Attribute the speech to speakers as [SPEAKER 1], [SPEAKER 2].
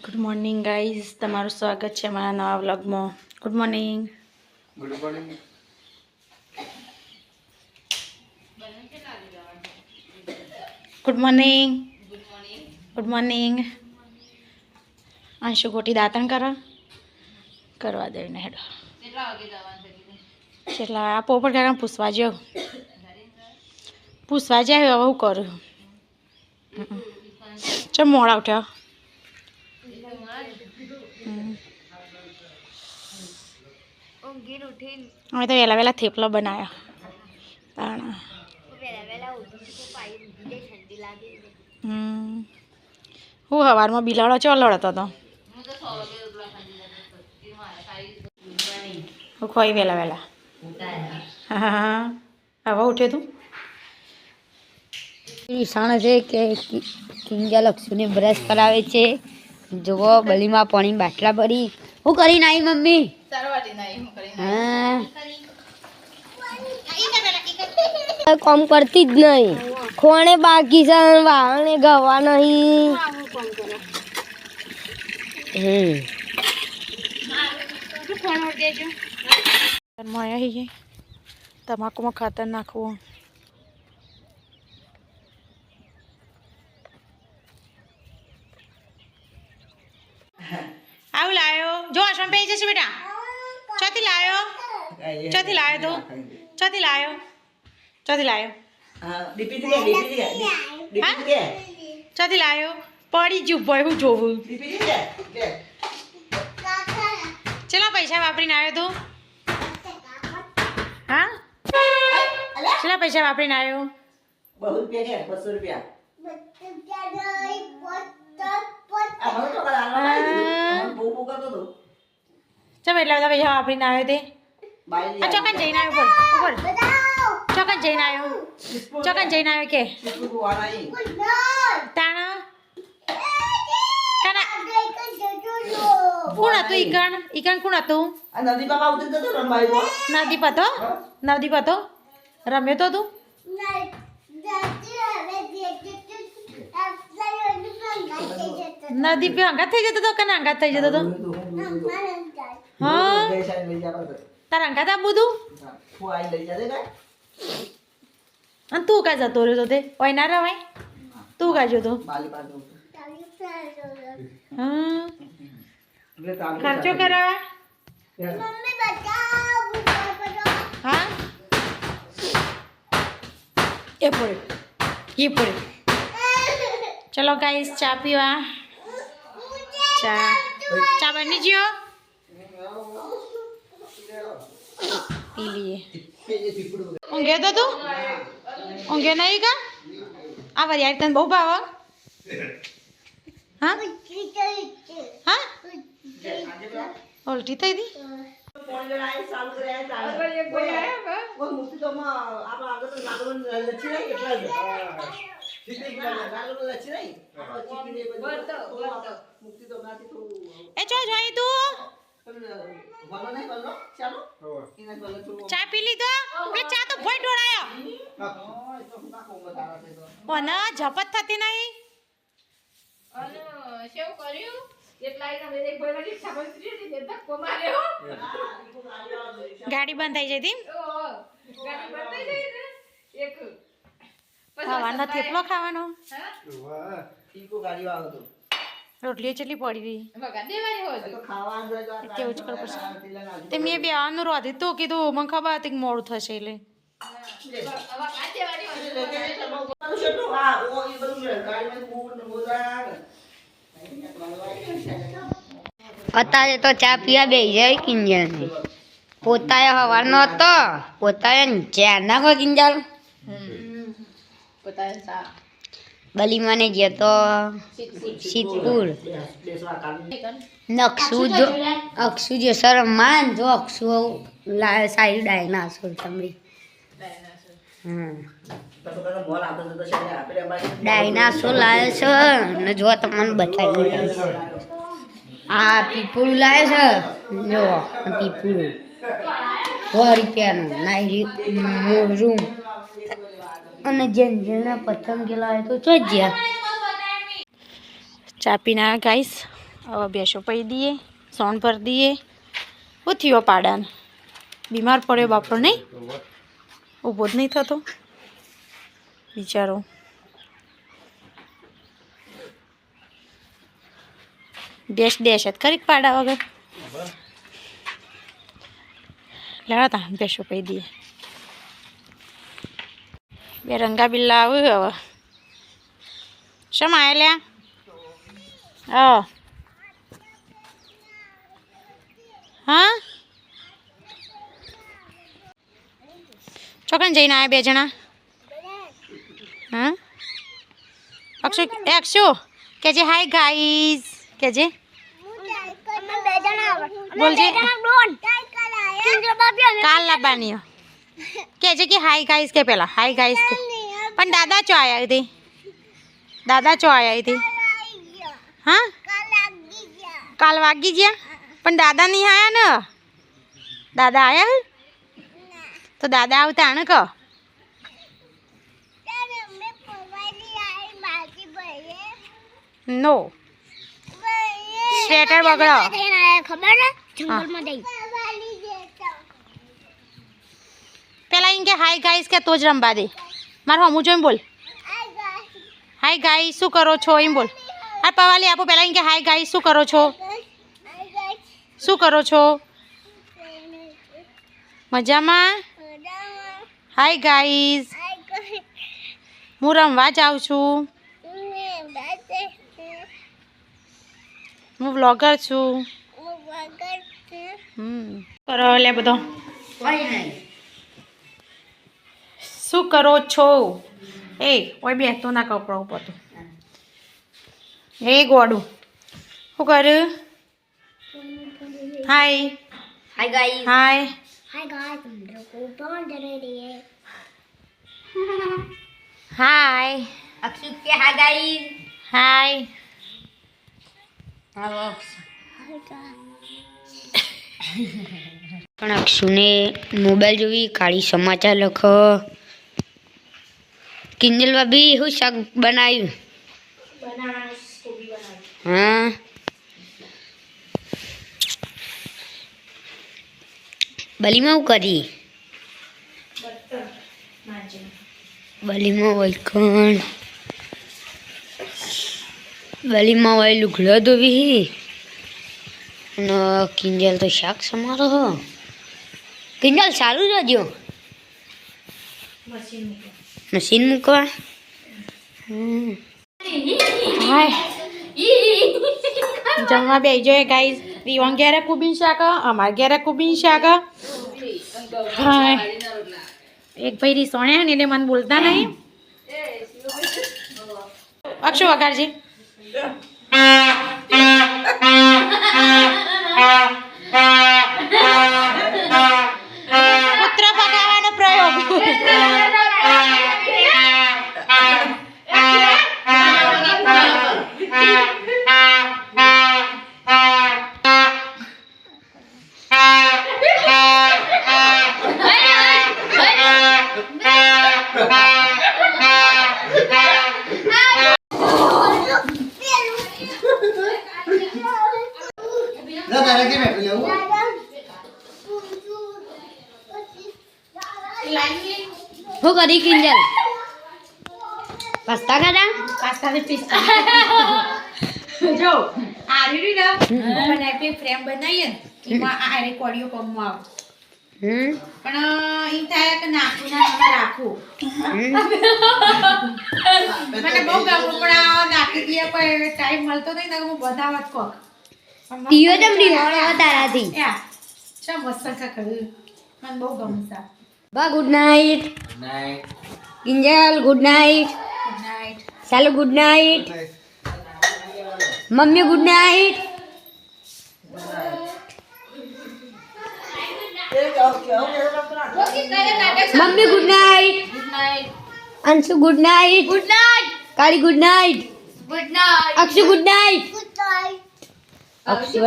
[SPEAKER 1] Good morning guys, તમારું સ્વાગત છે મારા નવા વ્લોગમાં. Good morning.
[SPEAKER 2] Good morning.
[SPEAKER 1] Good morning. Good morning. Anshu ગોટી દાંતણ કરવા દઈને હેડો. કેટલા આ પોપટ કાકા પૂછવા જાવ હવે હું કરું. ચમ મોડા ઉઠ્યા. અમે તો વહેલા થેપલો બનાવ્યો. હું સવારમાં બિલાડો ચો લડતો હતો. હું ખોઈ વહેલા હા હવે ઉઠ્યો તું.
[SPEAKER 3] ઈશાણ છે કે કિંજા લક્ષુને બ્રશ કરાવે છે. જુઓ બલીમાં પાણી બાટલા ભરી હું કરીને આવી મમ્મી. હા કામ કરતી જ નહીં. ખોણે બાકી છે, વાહણે ગવા નહીં.
[SPEAKER 1] તમાકુમાં ખાતર નાખવું. આવું લાયો જો આશ્રમ પે જશે બેટા. ચોથી લાયો તું ચોથી લાયો ચોથી લાયો પડી જ ભાઈ હું જોવું. ચલો પૈસા વાપરીને આવ્યો તું. હા ચલા પૈસા વાપરીને આવ્યો. ચમ એટલા બધા પૈસા વાપરીને આવ્યો તે. ચોકન જઈને આવ્યો ઉપર ચોકન જઈને આવ્યો કે તાણા કોણ હતું ઈકણ કોણ હતું. નવદીપ હતો રમ્યો તો તું. નદીપ અંગાત થઈ જતો હતો કે અંગાત થઈ જતો હતો. હા તારા અંગાત આ બધું. અને તું કાં જતો રહ્યો તો તે ઓય ના રવાય. તું કાં જતો. હા ખર્ચો કરાવા. હા એ પડે ચલો ગાઈસ ચા પીવા. ચા બની ગયો પી લઈએ. ઊંઘ્યો તો તું ઊંઘ્યો નહીં કા. આ વાર યાર તને બહુ ભાવ. હા હા ઉલટી થઈ હતી. એ ચો જોઈ તું ચા પી લીધો. ચા તો ભોય ઢોળાયો મને ઝપત થતી નહીં. ગાડી બંધ થઈ જતી. ખાવાનો થેપલો ખાવાનો. રોટલીઓ ચેટલી પડી રહી કેવું જ કરવું પડશે. તે મેં બે આનું રોધી તું કીધું મને ખબર હતી કે મોડું થશે એટલે.
[SPEAKER 3] અત્યારે તો ચા પીવા બેસી જાય કિંજલ. પોતાએ હવાનો હતો પોતાએ ચા નાખો કિંજલ. બલીમાને ગયો તો સિદ્ધપુર. અક્ષુ જો સર માન જો અક્ષુ લાય સારી ડાયનાસોર તમરી. ડાયનાસોર લાવે છે ને જો તમને બતાવી. આ પીપળું લાવે છે જો પીપળું 100 રૂપિયાનું નાઈ રૂમ. અને જેના પતંગ લાવે તો ચો જ્યાં.
[SPEAKER 1] ચા પીના ગાઈસ હવે બેસો પી દઈએ, સોન ભરી દઈએ. શું થયો પાડાને? બીમાર પડ્યો બાપરો નહીં? ઊભો જ નહીં થતો બિચારો. ડેશ ડેશ જ ખરી પાડા વગર. લેતા બેસો પી દઈએ. બે રંગા બિલ્લા આવ્યું હવે. શમ આયા લ્યા? હા ચોકન જઈને આવ્યા બે જણા? હા અક્ષુ કેજે હાય ગાઈઝ કેજે. બોલજે કાલ લાવવાની કેજે કે હાય ગાઈઝ કે પેલા હાય ગાઈઝ કે. પણ દાદા ચો આયા હતી? દાદા ચો આયા હતી? હા કાલ વાગી ગયા પણ દાદા નહીં આયા ને? દાદા આયા તો દાદા આવતા ને કહો. નો સ્વેટર બગડો
[SPEAKER 2] ખબર ને જંગલમાં જઈ
[SPEAKER 1] પેલા એમ કે હાય ગાઈસ કે તો જ રમવા દે. મારું હમું જોઈને બોલ હાય ગાઈસ શું કરો છો એમ બોલ. આ પવાલી આપો પેલા એમ કે હાય ગાઈસ શું કરો છો? શું કરો છો? મજામાં? હાય ગાઈસ હું રમવા જાઉં છું. હું વ્લોગર છું. કરો લે બધો. શું કરો છો? એ ઓય બેસતો ના કપડા ઉપર તો. એ ગોડું શું કર્યું? હાય
[SPEAKER 3] હાય ગાઈસ.
[SPEAKER 1] હાય
[SPEAKER 2] हाय गाइस हम लोग को बहुत डर रही है.
[SPEAKER 1] હાય
[SPEAKER 3] અક્ષુ કે હાય ગાઈસ.
[SPEAKER 1] હાય
[SPEAKER 3] પણ અક્ષુને મોબાઈલ જોવી, કાળી સમાચાર લખો. કિંજલ ભાભી શું શાક બનાવ્યું? હા બલીમાં હું કરી? બલીમાં વૈકણ બલીમાં વહી લુગડો ધોવી અને કિંજલ તો શાક સમારો. કિંજલ સારું રહેજો મશીન મૂકવા.
[SPEAKER 1] હાય જમવા બેસજો ગાઈઝ. દીવાન ઘેરે કુબીન શાક, અમારા ઘેરે કુબીન શાક. હાય એક ભાઈ રીસોણ્યા ને એટલે મને બોલતા નહીં. અક્ષુ વગાડજે. પુત્ર પગાવવાનો પ્રયોગ.
[SPEAKER 3] શું કરી કિંજલ? પાસ્તા ખાધા?
[SPEAKER 1] પાસ્તાને પીસ્તા જો આ રીડી ના મને આપી ફ્રેમ બનાવીએ ને એમાં આ રેકોર્ડિયો કમમાં આવે. પણ ઈ થાય કે નાખું ના રાખું. મને બહુ ગમું પણ આ નાખી દે કોઈ ટાઈમ મળતો નહીં ને હું બધાવત કોક.
[SPEAKER 3] ટીઓ તેમ રીવાળો તારાથી.
[SPEAKER 1] યા ચા મસ્ત કર્યું. મને બહુ ગમશે.
[SPEAKER 3] બા good night.
[SPEAKER 4] Good night.
[SPEAKER 3] Kinjal good night.
[SPEAKER 1] Good night.
[SPEAKER 3] ચાલો good night. Mummy good night. Mummy good night. Anshu good night. Good night. Kali good night. Good night. Akshu good night.
[SPEAKER 2] Good night.
[SPEAKER 3] Akshu